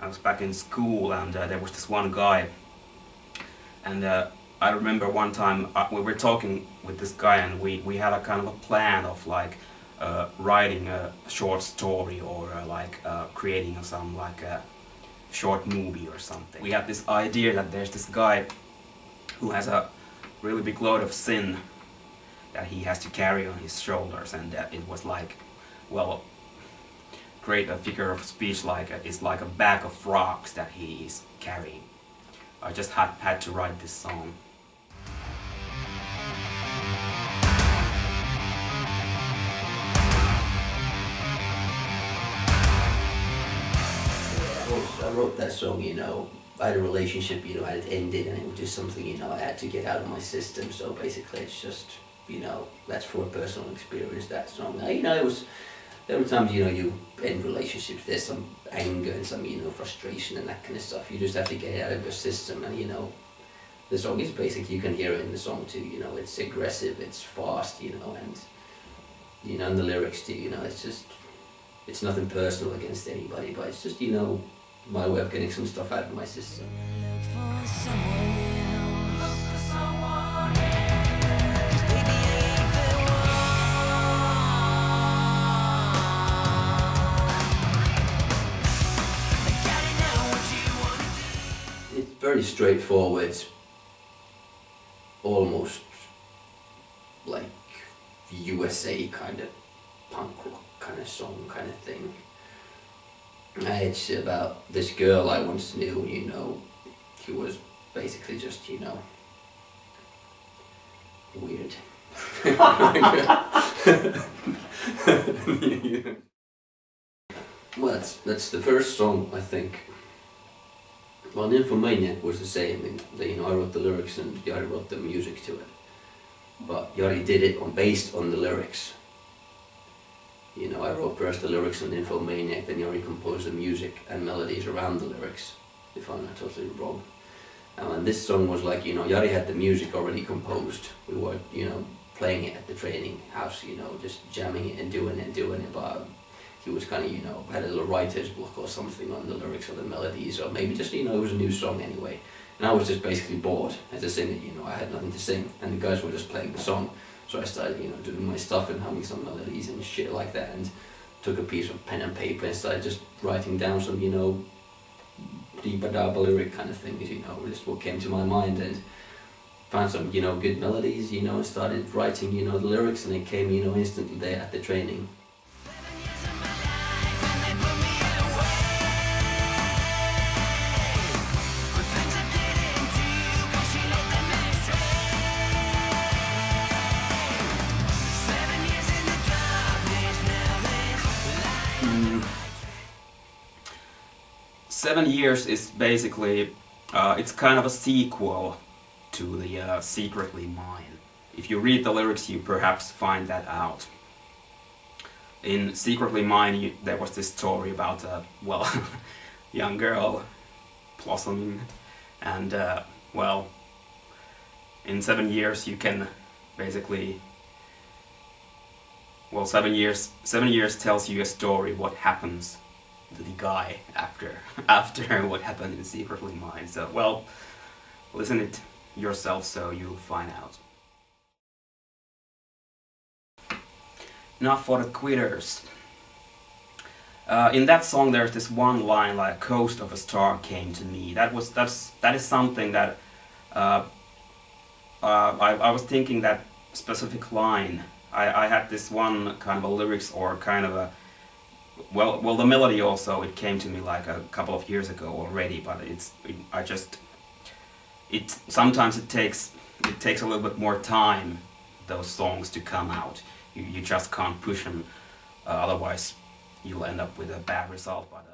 I was back in school, and there was this one guy, and I remember one time we were talking with this guy, and we had a kind of a plan of like writing a short story, or creating some like a short movie or something. We had this idea that there's this guy who has a really big load of sin that he has to carry on his shoulders, and that it was like, well, create a figure of speech like it's like a bag of rocks that he is carrying. I just had to write this song. I wrote that song, you know, I had a relationship, you know, and it ended, and it was just something, you know, I had to get out of my system. So basically it's just, you know, that's for a personal experience, that song. You know, there were times, you know, you end relationships, there's some anger and some, you know, frustration and that kind of stuff. You just have to get it out of your system, and, you know, the song is basically, you can hear it in the song too, you know, it's aggressive, it's fast, you know, and, you know, and the lyrics too, you know, it's just, it's nothing personal against anybody, but it's just, you know, my way of getting some stuff out of my system. It's very straightforward, almost like USA kind of punk rock kind of song kind of thing. It's about this girl I once knew, you know, she was basically just, you know, weird. Well, that's the first song, I think. Well, Nymphomaniac was the same, you know, I wrote the lyrics and Jari wrote the music to it. But Jari did it based on the lyrics. You know, I wrote first the lyrics on Nymphomaniac, then Jari composed the music and melodies around the lyrics, if I'm not totally wrong. And this song was like, you know, Jari had the music already composed. We were, you know, playing it at the training house, you know, just jamming it and doing it, but he was kind of, you know, had a little writer's block or something on the lyrics or the melodies, or maybe just, you know, it was a new song anyway. And I was just basically bored as a singer, you know, I had nothing to sing, and the guys were just playing the song. So I started, you know, doing my stuff and humming some melodies and shit like that, and took a piece of pen and paper and started just writing down some, you know, deepa-dabba lyric kind of things, you know, just what came to my mind, and found some, you know, good melodies, you know, and started writing, you know, the lyrics, and it came, you know, instantly there at the training. "7 Years" is basically, it's kind of a sequel to the Secretly Mine. If you read the lyrics, you perhaps find that out. In Secretly Mine, there was this story about a, well, young girl blossoming, and, well, in 7 years you can basically, well, 7 years tells you a story what happens to the guy after what happened in Secretly Mine. So, well, listen it yourself so you'll find out. Not for the quitters. In that song there's this one line like "Ghost of a star came to me." That is something that I was thinking that specific line. I had this one kind of a lyrics, or kind of a, well, the melody also, it came to me like a couple of years ago already, but sometimes it takes a little bit more time, those songs, to come out. You just can't push them, otherwise you'll end up with a bad result. But